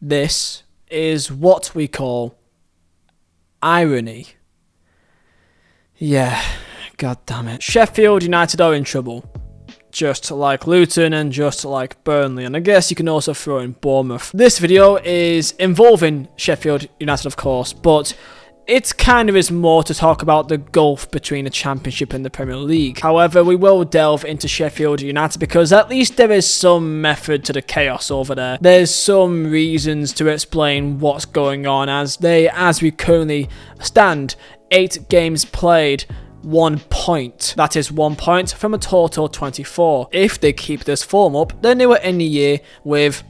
This is what we call irony. Yeah, god damn it. Sheffield United are in trouble. Just like Luton and just like Burnley, and I guess you can also throw in Bournemouth. This video is involving Sheffield United, of course, but it kind of is more to talk about the gulf between the Championship and the Premier League. However, we will delve into Sheffield United because at least there is some method to the chaos over there. There's some reasons to explain what's going on as we currently stand, 8 games played, 1 point. That is 1 point from a total 24. If they keep this form up, then they will end the year with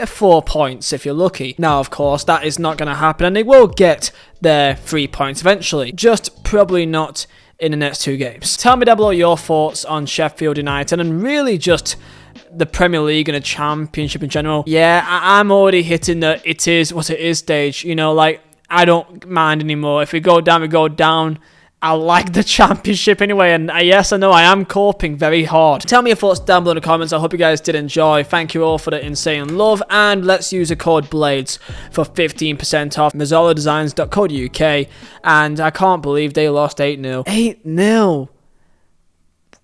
4 points if you're lucky. Now, of course, that is not going to happen, and they will get their 3 points eventually. Just probably not in the next 2 games. Tell me down below your thoughts on Sheffield United and really just the Premier League and the Championship in general. Yeah, I'm already hitting the it is what it is stage. You know, like, I don't mind anymore. If we go down, we go down. I like the Championship anyway, and yes, I know I am coping very hard. Tell me your thoughts down below in the comments. I hope you guys did enjoy. Thank you all for the insane love, and let's use the code BLADES for 15% off mazzoladesigns.co.uk, and I can't believe they lost 8-0. 8-0!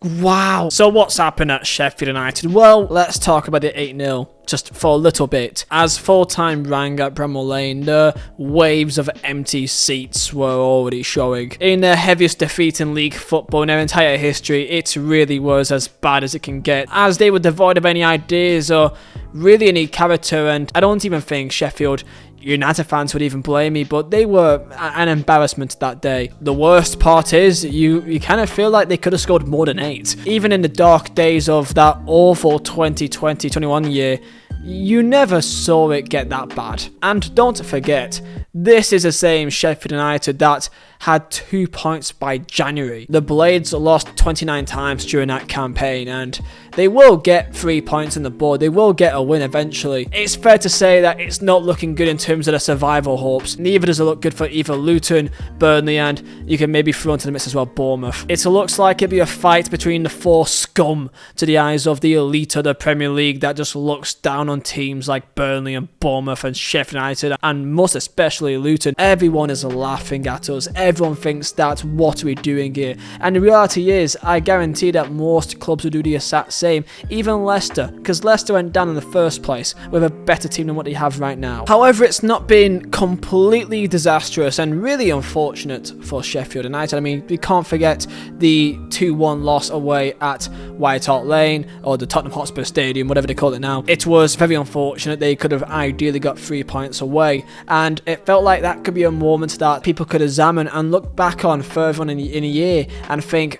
Wow. So what's happened at Sheffield United? Well, let's talk about the 8-0 just for a little bit. As full-time rang at Bramall Lane, the waves of empty seats were already showing. In their heaviest defeat in league football in their entire history, it really was as bad as it can get, as they were devoid of any ideas or really any character, and I don't even think Sheffield United fans would even blame me, but they were an embarrassment that day. The worst part is, you kind of feel like they could have scored more than 8. Even in the dark days of that awful 2020-21 year, you never saw it get that bad. And don't forget, this is the same Sheffield United that had 2 points by January. The Blades lost 29 times during that campaign, and they will get 3 points on the board. They will get a win eventually. It's fair to say that it's not looking good in terms of the survival hopes. Neither does it look good for either Luton, Burnley, and you can maybe throw into the mix as well Bournemouth. It looks like it'll be a fight between the 4 scum to the eyes of the elite of the Premier League that just looks down on teams like Burnley and Bournemouth and Sheffield United, and most especially Luton. Everyone is laughing at us. Everyone thinks that what are we doing here? And the reality is, I guarantee that most clubs will do the exact same. Even Leicester, because Leicester went down in the first place with a better team than what they have right now. However, it's not been completely disastrous and really unfortunate for Sheffield United. I mean, we can't forget the 2-1 loss away at White Hart Lane, or the Tottenham Hotspur Stadium, whatever they call it now. It was very unfortunate. They could have ideally got 3 points away, and it felt like that could be a moment that people could examine and look back on further on in a year and think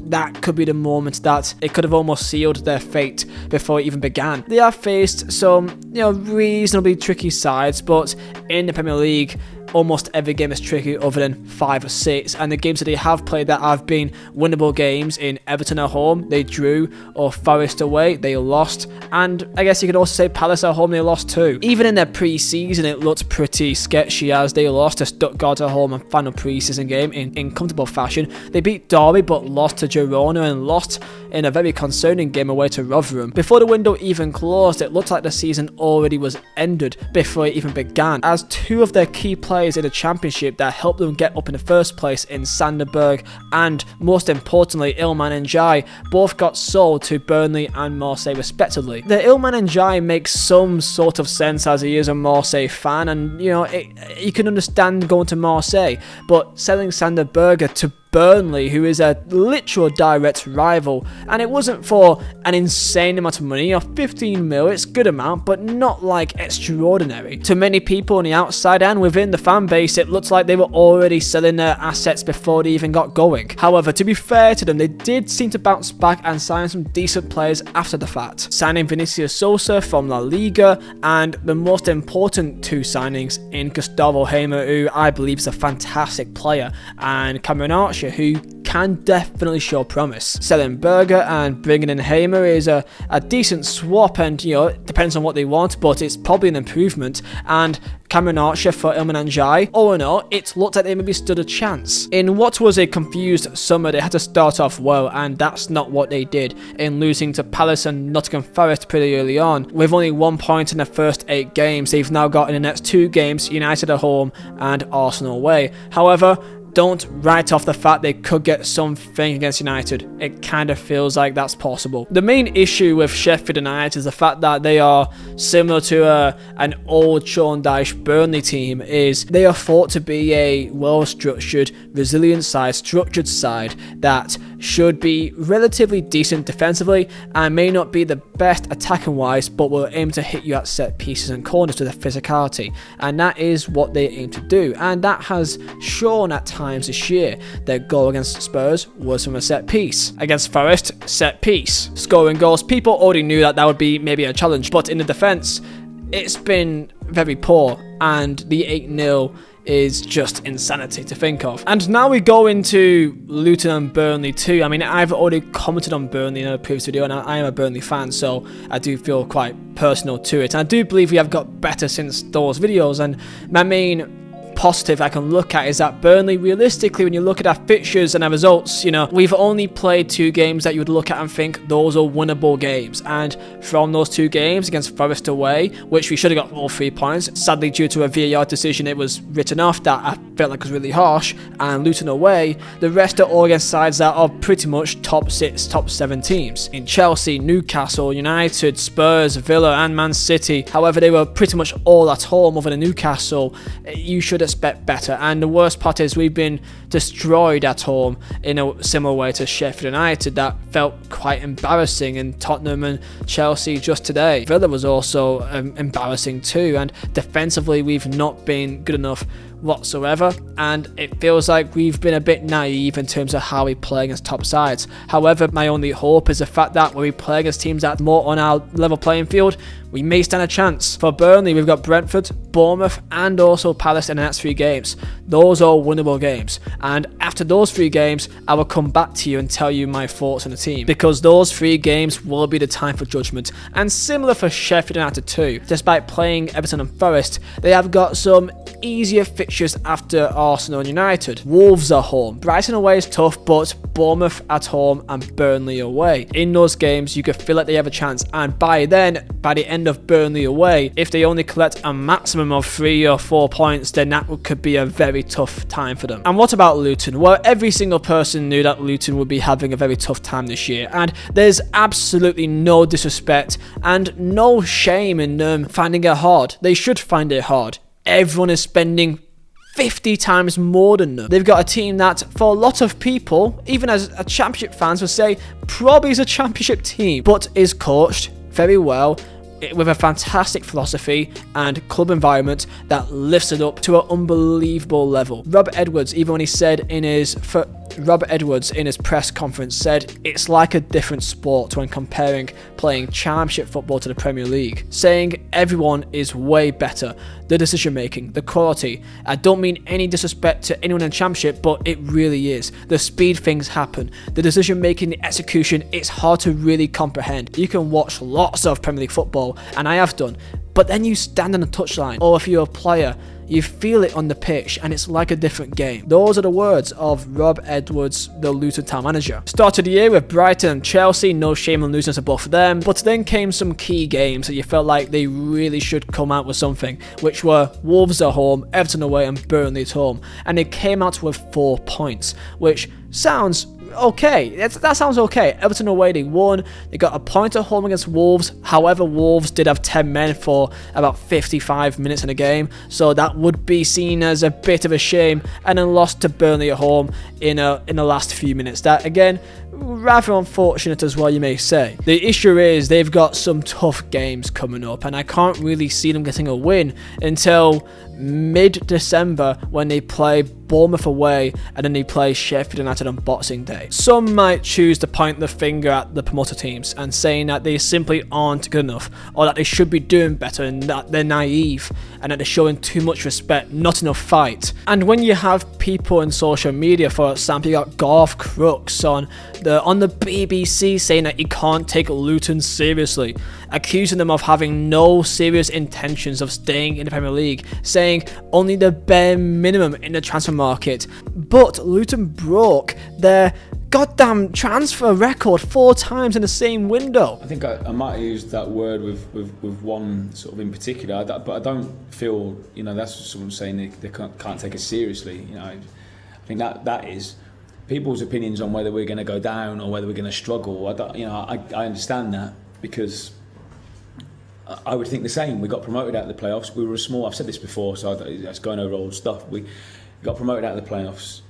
that could be the moment that it could have almost sealed their fate before it even began. They have faced some, reasonably tricky sides, but in the Premier League, almost every game is tricky other than 5 or 6, and the games that they have played that have been winnable games, in Everton at home they drew, or Forest away they lost, and I guess you could also say Palace at home they lost too. Even in their pre-season it looked pretty sketchy, as they lost to Stuttgart at home and final pre-season game in comfortable fashion. They beat Derby but lost to Girona and lost in a very concerning game away to Rotherham. Before the window even closed, it looked like the season already was ended before it even began, as 2 of their key players in the Championship that helped them get up in the first place in Sanderberg and, most importantly, Iliman Ndiaye, both got sold to Burnley and Marseille respectively. The Iliman Ndiaye makes some sort of sense as he is a Marseille fan, and you can understand going to Marseille, but selling Sanderberg to Burnley, who is a literal direct rival, and it wasn't for an insane amount of money of 15 mil. It's a good amount, but not like extraordinary. To many people on the outside and within the fan base, it looks like they were already selling their assets before they even got going. However, to be fair to them, they did seem to bounce back and sign some decent players after the fact, signing Vinicius Sosa from La Liga, and the most important 2 signings in Gustavo Hamer, who I believe is a fantastic player, and Cameron Archer, manager who can definitely show promise. Selling Berger and bringing in Hamer is a decent swap, and it depends on what they want, but it's probably an improvement. And Cameron Archer for Ilman Njai, all in all, it looked like they maybe stood a chance. In what was a confused summer, they had to start off well, and that's not what they did, in losing to Palace and Nottingham Forest pretty early on. With only 1 point in the first 8 games, they've now got in the next 2 games, United at home and Arsenal away. However, don't write off the fact they could get something against United. It kind of feels like that's possible. The main issue with Sheffield United is the fact that they are similar to an old Sean Dyche Burnley team. Is they are thought to be a well-structured, resilient side, structured side that should be relatively decent defensively and may not be the best attacking wise, but will aim to hit you at set pieces and corners with their physicality, and that is what they aim to do, and that has shown at times this year. Their goal against Spurs was from a set piece. Against Forest, set piece. Scoring goals, people already knew that would be maybe a challenge, but in the defence, it's been very poor, and the 8-0 is just insanity to think of. And now we go into Luton and Burnley too. I mean, I've already commented on Burnley in a previous video, and I am a Burnley fan, so I do feel quite personal to it. And I do believe we have got better since those videos, and my main positive I can look at is that Burnley, realistically, when you look at our fixtures and our results, we've only played 2 games that you would look at and think those are winnable games. And from those 2 games against Forest away, which we should have got all 3 points, sadly due to a VAR decision it was written off that I felt like was really harsh, and Luton away, the rest are all against sides that are pretty much top 6, top 7 teams. In Chelsea, Newcastle, United, Spurs, Villa and Man City. However, they were pretty much all at home other than Newcastle. You should expect better, and the worst part is we've been destroyed at home in a similar way to Sheffield United. That felt quite embarrassing in Tottenham and Chelsea just today. Villa was also embarrassing too, and defensively we've not been good enough whatsoever, and it feels like we've been a bit naive in terms of how we play against top sides. However, my only hope is the fact that when we play against teams that are more on our level playing field, we may stand a chance. For Burnley, we've got Brentford, Bournemouth and also Palace in the next 3 games. Those are winnable games, and after those 3 games I will come back to you and tell you my thoughts on the team, because those 3 games will be the time for judgment. And similar for Sheffield United too. Despite playing Everton and Forest, they have got some easier fixtures after Arsenal and United. Wolves are home, Brighton away is tough, but Bournemouth at home and Burnley away. In those games you could feel like they have a chance, and by the end of Burnley away, if they only collect a maximum of 3 or 4 points, then that could be a very tough time for them. And what about Luton? Well, every single person knew that Luton would be having a very tough time this year, and there's absolutely no disrespect and no shame in them finding it hard. They should find it hard. Everyone is spending 50 times more than them. They've got a team that, for a lot of people, even as a championship fans, would say probably is a championship team, but is coached very well with a fantastic philosophy and club environment that lifts it up to an unbelievable level. Robert Edwards, even when he said in his press conference, said it's like a different sport when comparing playing championship football to the Premier League, saying everyone is way better. The decision making, the quality. I don't mean any disrespect to anyone in championship, but it really is. The speed things happen, the decision making, the execution, it's hard to really comprehend. You can watch lots of Premier League football, and I have done, but then you stand on the touchline, or if you're a player, you feel it on the pitch, and it's like a different game. Those are the words of Rob Edwards, the Luton Town manager. Started the year with Brighton and Chelsea, no shame on losing to both of them, but then came some key games that you felt like they really should come out with something, which were Wolves at home, Everton away and Burnley at home, and they came out with 4 points, which sounds okay. That sounds okay. Everton away, they won. They got a point at home against Wolves. However, Wolves did have 10 men for about 55 minutes in the game, so that would be seen as a bit of a shame. And then lost to Burnley at home in the last few minutes. That, again, rather unfortunate as well, you may say. The issue is they've got some tough games coming up, and I can't really see them getting a win until mid-December when they play Bournemouth away and then they play Sheffield United on Boxing Day. Some might choose to point the finger at the promoter teams and saying that they simply aren't good enough, or that they should be doing better and that they're naive. and that they're showing too much respect, not enough fight. And when you have people in social media, for example, you got Garth Crooks on the BBC saying that he can't take Luton seriously, accusing them of having no serious intentions of staying in the Premier League, saying only the bare minimum in the transfer market. But Luton broke their goddamn transfer record 4 times in the same window. I think I might have used that word with one sort of in particular, but I don't feel, that's someone saying they can't take us seriously. I think that is people's opinions on whether we're going to go down or whether we're going to struggle. I understand that, because I would think the same. We got promoted out of the playoffs. We were small. I've said this before, so that's going over old stuff. We got promoted out of the playoffs.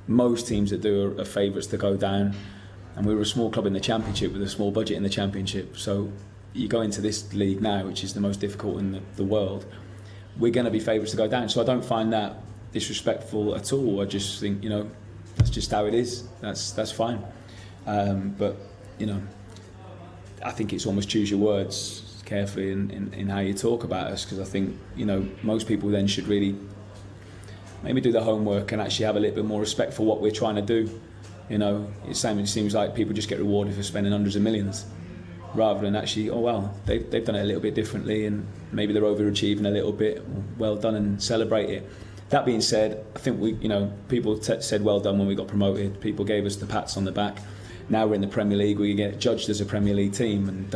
Most teams that do are favourites to go down, and we were a small club in the Championship with a small budget in the Championship. So you go into this league now, which is the most difficult in the world, we're going to be favourites to go down. So I don't find that disrespectful at all. I just think, that's just how it is. That's fine. But I think it's almost choose your words carefully in how you talk about us, because I think most people then should really maybe do the homework and actually have a little bit more respect for what we're trying to do. It seems like people just get rewarded for spending hundreds of millions, rather than actually, oh well, they've done it a little bit differently and maybe they're overachieving a little bit. Well done, and celebrate it. That being said, I think people said well done when we got promoted. People gave us the pats on the back. Now we're in the Premier League, we get judged as a Premier League team, and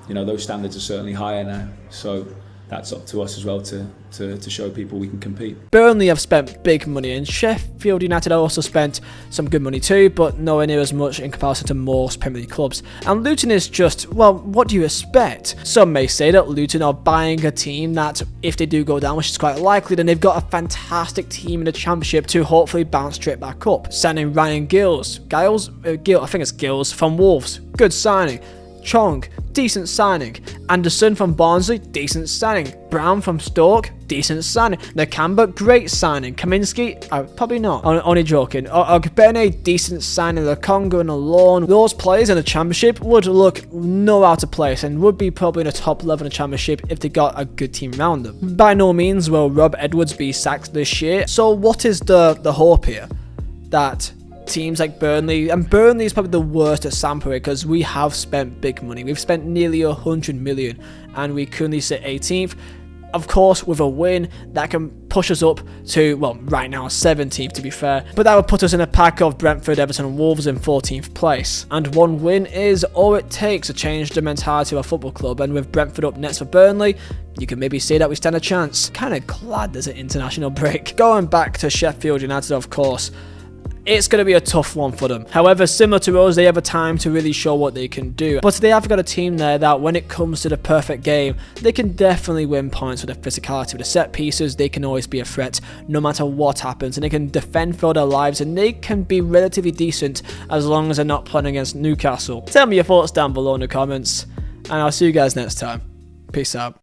those standards are certainly higher now. So that's up to us as well to show people we can compete. Burnley have spent big money, and Sheffield United also spent some good money too, but nowhere near as much in comparison to most Premier League clubs. And Luton is just, well, what do you expect? Some may say that Luton are buying a team that, if they do go down, which is quite likely, then they've got a fantastic team in the Championship to hopefully bounce straight back up. Signing Ryan Gills, from Wolves, good signing. Chong, decent signing. Anderson from Barnsley, decent signing. Brown from Stoke, decent signing. Nakamba, great signing. Kaminski, probably not. Only joking. Ogbene, decent signing. Lukonga and Alone. Those players in the Championship would look no out of place and would be probably in the top level in the Championship if they got a good team around them. By no means will Rob Edwards be sacked this year. So what is the hope here? That teams like Burnley, and Burnley is probably the worst at sample because we have spent big money. We've spent nearly 100 million and we currently sit 18th. Of course, with a win, that can push us up to, well, right now 17th to be fair, but that would put us in a pack of Brentford, Everton and Wolves in 14th place. And one win is all it takes to change the mentality of a football club, and with Brentford up next for Burnley, you can maybe say that we stand a chance. Kind of glad there's an international break. Going back to Sheffield United, of course, it's going to be a tough one for them. However, similar to us, they have a time to really show what they can do. But they have got a team there that when it comes to the perfect game, they can definitely win points with the physicality. With the set pieces, they can always be a threat no matter what happens. And they can defend for their lives, and they can be relatively decent as long as they're not playing against Newcastle. Tell me your thoughts down below in the comments, and I'll see you guys next time. Peace out.